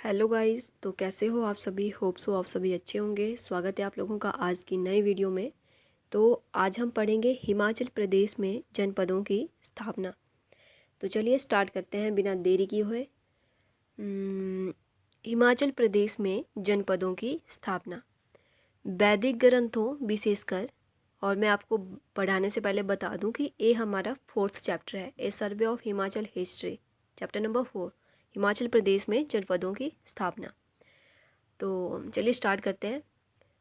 Hello guys, तो कैसे हो आप सभी। होप सो आप सभी अच्छे होंगे। स्वागत है आप लोगों का आज की नई वीडियो में। तो आज हम पढ़ेंगे हिमाचल प्रदेश में जनपदों की स्थापना। तो चलिए स्टार्ट करते हैं बिना देरी किए हुए। हिमाचल प्रदेश में जनपदों की स्थापना। वैदिक ग्रंथों विशेषकर, और मैं आपको पढ़ाने से पहले बता दूं कि ये हमारा 4th चैप्टर है, a survey of Himachal history, chapter number 4, Himachal Pradesh में जनपदों की स्थापना। तो चलिए स्टार्ट करते हैं।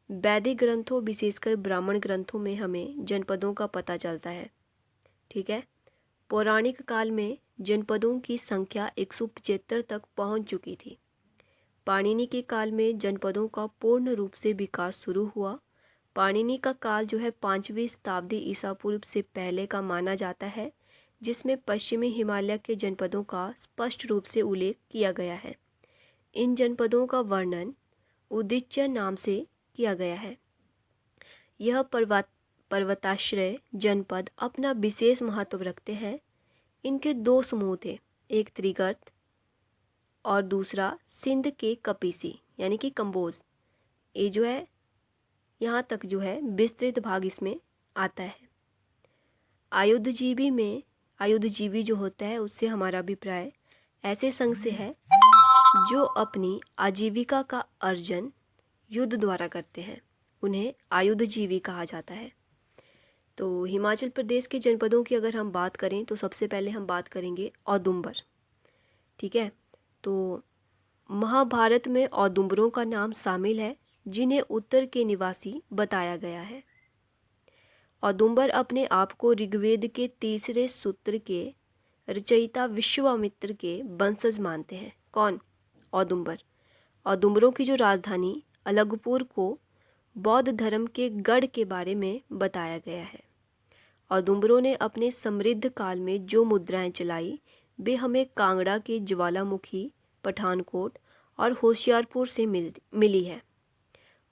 वैदिक ग्रंथों विशेषकर ब्राह्मण ग्रंथों में हमें जनपदों का पता चलता है। ठीक है। पौराणिक काल में जनपदों की संख्या 175 तक पहुंच चुकी थी। पाणिनि के काल में जनपदों का पूर्ण रूप से विकास शुरू हुआ। पाणिनि का काल जो है 5वीं शताब्दी ईसा पूर्व से पहले का माना जाता है, जिसमें पश्चिमी हिमालय के जनपदों का स्पष्ट रूप से उल्लेख किया गया है। इन जनपदों का वर्णन उदीच्य नाम से किया गया है। यह पर्वताश्रय जनपद अपना विशेष महत्व रखते हैं। इनके दो समूह थे, एक त्रिगर्त और दूसरा सिंध के कपीसी यानी कि कंबोज। ये जो है यहाँ तक जो है विस्तृत भाग इसमें आता है। आयुधजीवी जो होता है उससे हमारा अभिप्राय ऐसे संघ से है जो अपनी आजीविका का अर्जन युद्ध द्वारा करते हैं, उन्हें आयुधजीवी कहा जाता है। तो हिमाचल प्रदेश के जनपदों की अगर हम बात करें तो सबसे पहले हम बात करेंगे औदुंबर। ठीक है। तो महाभारत में औदुंबरों का नाम शामिल है, जिन्हें उत्तर के निवासी बताया गया है। औदुंबर अपने आप को ऋग्वेद के 3रे सूत्र के रचयिता विश्वामित्र के वंशज मानते हैं। कौन? औदुंबर। औदुंबरों की जो राजधानी अलगपुर को बौद्ध धर्म के गढ़ के बारे में बताया गया है। औदुंबरों ने अपने समृद्ध काल में जो मुद्राएं चलाई वे हमें कांगड़ा के ज्वालामुखी, पठानकोट और होशियारपुर से मिली है।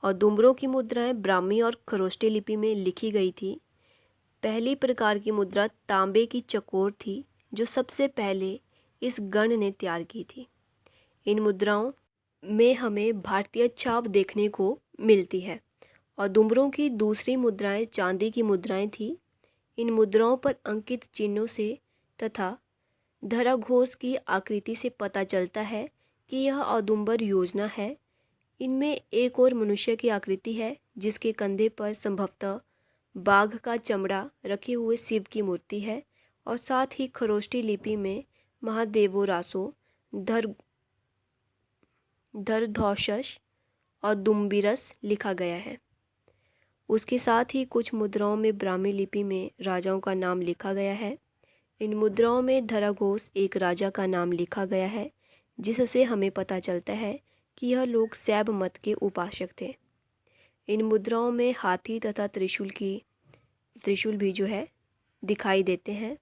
औदुंबरों की मुद्राएं ब्राह्मी और खरोष्टी लिपि में लिखी गई थी। पहली प्रकार की मुद्रा तांबे की चकोर थी, जो सबसे पहले इस गण ने तैयार की थी। इन मुद्राओं में हमें भारतीय छाप देखने को मिलती है। औदुंबरों की दूसरी मुद्राएं चांदी की मुद्राएं थी। इन मुद्राओं पर अंकित चिन्हों से तथा धराघोष की आकृति से पता चलता है कि यह औदुंबर योजना है। इनमें एक और मनुष्य की आकृति है, जिसके कंधे पर संभवतः बाघ का चमड़ा रखे हुए शिव की मूर्ति है, और साथ ही खरोष्टी लिपि में महादेवो रासो धरधौषस और दुम्बिरस लिखा गया है। उसके साथ ही कुछ मुद्राओं में ब्राह्मी लिपि में राजाओं का नाम लिखा गया है। इन मुद्राओं में धराघोष एक राजा का नाम लिखा गया है, जिससे हमें पता चलता है कि यह लोग शैव मत के उपासक थे। इन मुद्राओं में हाथी तथा त्रिशूल भी जो है दिखाई देते हैं।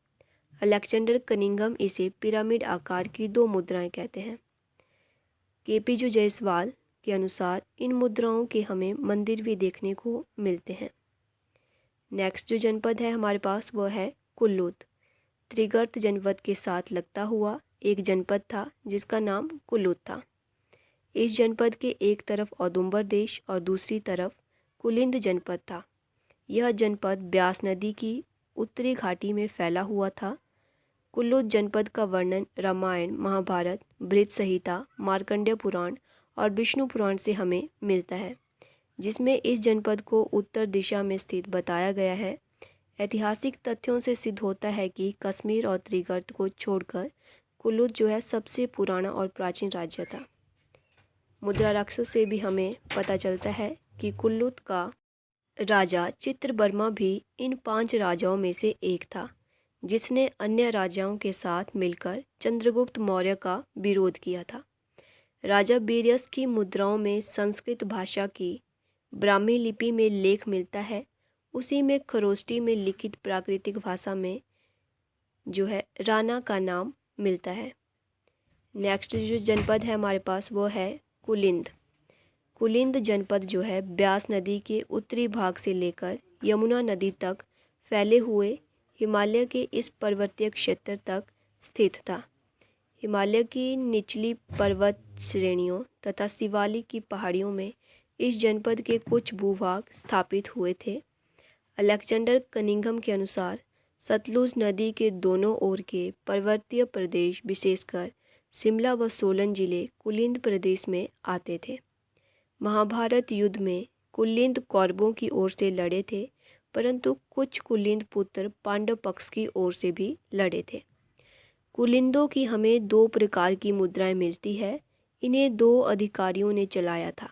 अलेक्जेंडर कनिंघम इसे पिरामिड आकार की 2 मुद्राएं कहते हैं। केपी जो जायसवाल के अनुसार इन मुद्राओं के हमें मंदिर भी देखने को मिलते हैं। नेक्स्ट जो जनपद है हमारे पास वह है कुल्लूत। त्रिगर्त जनपद के साथ लगता हुआ एक जनपद था, जिसका नाम कुल्लूत था। इस जनपद के एक तरफ औदुंबर देश और दूसरी तरफ कुलिंद जनपद था। यह जनपद ब्यास नदी की उत्तरी घाटी में फैला हुआ था। कुल्लूत जनपद का वर्णन रामायण, महाभारत, बृहत संहिता, मार्कंडेय पुराण और विष्णु पुराण से हमें मिलता है, जिसमें इस जनपद को उत्तर दिशा में स्थित बताया गया है। ऐतिहासिक तथ्यों से सिद्ध होता है कि कश्मीर और त्रिगर्त को छोड़कर कुल्लूत जो है सबसे पुराना और प्राचीन राज्य था। मुद्रा राक्षस से भी हमें पता चलता है कि कुल्लूत का राजा चित्रबर्मा भी इन 5 राजाओं में से एक था, जिसने अन्य राजाओं के साथ मिलकर चंद्रगुप्त मौर्य का विरोध किया था। राजा बीरयस की मुद्राओं में संस्कृत भाषा की ब्राह्मी लिपि में लेख मिलता है। उसी में खरोष्टी में लिखित प्राकृतिक भाषा में जो है राणा का नाम मिलता है। नेक्स्ट जो जनपद है हमारे पास वो है कुलिंद। कुलिंद जनपद जो है ब्यास नदी के उत्तरी भाग से लेकर यमुना नदी तक फैले हुए हिमालय के इस पर्वतीय क्षेत्र तक स्थित था। हिमालय की निचली पर्वत श्रेणियों तथा शिवालिक की पहाड़ियों में इस जनपद के कुछ भूभाग स्थापित हुए थे। अलेक्जेंडर कनिंघम के अनुसार सतलुज नदी के दोनों ओर के पर्वतीय प्रदेश विशेषकर शिमला व सोलन जिले कुलिंद प्रदेश में आते थे। महाभारत युद्ध में कुलिंद कौरवों की ओर से लड़े थे, परंतु कुछ कुलिंद पुत्र पांडव पक्ष की ओर से भी लड़े थे। कुलिंदों की हमें 2 प्रकार की मुद्राएं मिलती है। इन्हें 2 अधिकारियों ने चलाया था।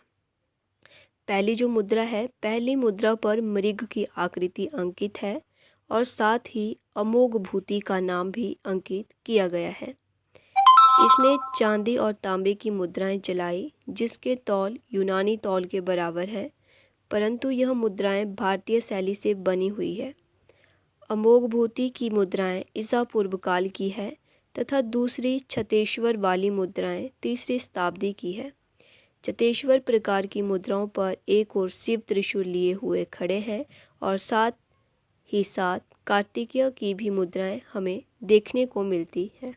पहली जो मुद्रा है, पहली मुद्रा पर मृग की आकृति अंकित है और साथ ही अमोघ भूति का नाम भी अंकित किया गया है। इसने चांदी और तांबे की मुद्राएं चलाई, जिसके तौल यूनानी तौल के बराबर है, परंतु यह मुद्राएं भारतीय शैली से बनी हुई है। अमोघ भूति की मुद्राएं ईसा पूर्व काल की है तथा दूसरी छतेश्वर वाली मुद्राएं 3री शताब्दी की है। छतेश्वर प्रकार की मुद्राओं पर एक ओर शिव त्रिशूल लिए हुए खड़े हैं और साथ ही साथ कार्तिकेय की भी मुद्राएं हमें देखने को मिलती है।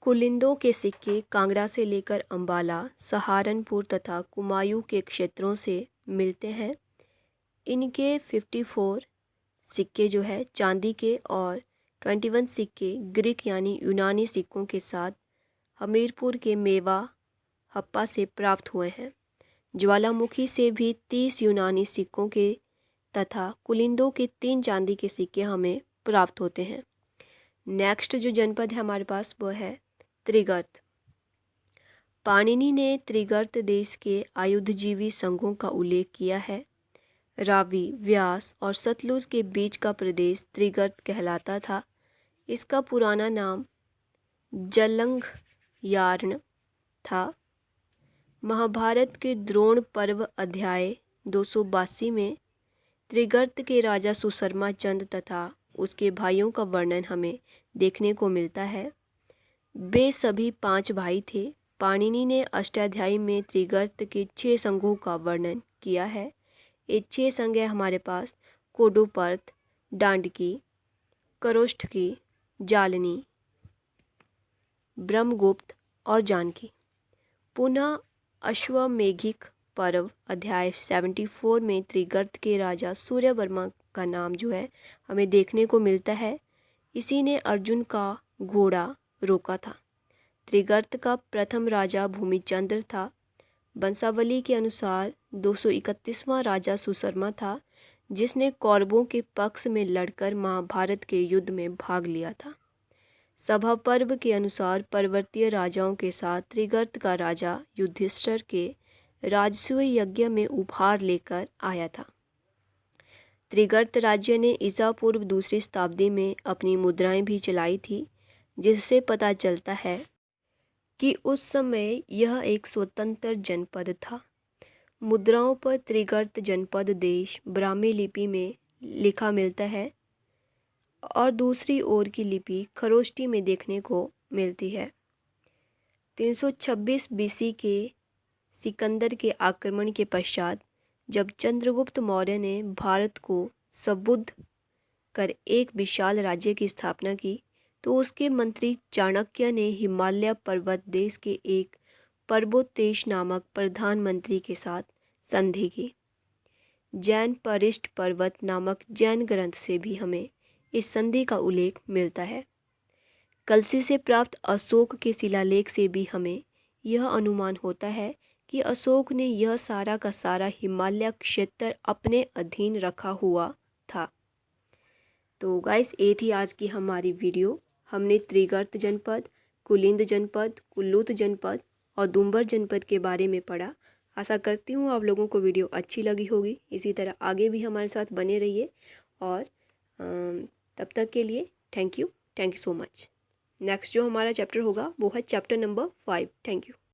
कुलिंदों के सिक्के कांगड़ा से लेकर अंबाला, सहारनपुर तथा कुमायूं के क्षेत्रों से मिलते हैं। इनके 54 सिक्के जो है चांदी के और 21 सिक्के ग्रीक यानी यूनानी सिक्कों के साथ हमीरपुर के मेवा हप्पा से प्राप्त हुए हैं। ज्वालामुखी से भी 30 यूनानी सिक्कों के तथा कुलिंदों के 3 चांदी के सिक्के हमें प्राप्त होते हैं। नेक्स्ट जो जनपद है हमारे पास वह है त्रिगर्त। पाणिनि ने त्रिगर्त देश के आयुधजीवी संघों का उल्लेख किया है। रावी, व्यास और सतलुज के बीच का प्रदेश त्रिगर्त कहलाता था। इसका पुराना नाम जलंघयार्न था। महाभारत के द्रोण पर्व अध्याय 282 में त्रिगर्त के राजा सुशर्मा चंद तथा उसके भाइयों का वर्णन हमें देखने को मिलता है। वे सभी 5 भाई थे। पाणिनि ने अष्टाध्यायी में त्रिगर्त के 6 संघों का वर्णन किया है। ये 6 संघ है हमारे पास कोडोपर्त, डांडकी, करोष्ठकी, जालनी, ब्रह्मगुप्त और जानकी। पुनः अश्वमेघिक पर्व अध्याय 74 में त्रिगर्त के राजा सूर्यवर्मा का नाम जो है हमें देखने को मिलता है। इसी ने अर्जुन का घोड़ा रोका था। त्रिगर्त का प्रथम राजा भूमिचंद्र था। वंशावली के अनुसार 231वां राजा सुशर्मा था, जिसने कौरवों के पक्ष में लड़कर महाभारत के युद्ध में भाग लिया था। सभा पर्व के अनुसार पर्वतीय राजाओं के साथ त्रिगर्त का राजा युधिष्ठिर के राजसूय यज्ञ में उपहार लेकर आया था। त्रिगर्त राज्य ने ईसा पूर्व 2री शताब्दी में अपनी मुद्राएं भी चलाई थी, जिससे पता चलता है कि उस समय यह एक स्वतंत्र जनपद था। मुद्राओं पर त्रिगर्त जनपद देश ब्राह्मी लिपि में लिखा मिलता है और दूसरी ओर की लिपि खरोष्टी में देखने को मिलती है। 326 बीसी के सिकंदर के आक्रमण के पश्चात जब चंद्रगुप्त मौर्य ने भारत को संबुद्ध कर एक विशाल राज्य की स्थापना की, तो उसके मंत्री चाणक्य ने हिमालय पर्वत देश के एक पर्वतेश नामक प्रधानमंत्री के साथ संधि की। जैन परिष्ठ पर्वत नामक जैन ग्रंथ से भी हमें इस संधि का उल्लेख मिलता है। कलसी से प्राप्त अशोक के शिलालेख से भी हमें यह अनुमान होता है कि अशोक ने यह सारा का सारा हिमालय क्षेत्र अपने अधीन रखा हुआ था। तो गाइस, ये थी आज की हमारी वीडियो। हमने त्रिगर्त जनपद, कुलिंद जनपद, कुल्लूत जनपद और दुम्बर जनपद के बारे में पढ़ा। आशा करती हूँ आप लोगों को वीडियो अच्छी लगी होगी। इसी तरह आगे भी हमारे साथ बने रहिए और तब तक के लिए thank you so much. Next जो हमारा चैप्टर होगा वो है चैप्टर नंबर 5। Thank you.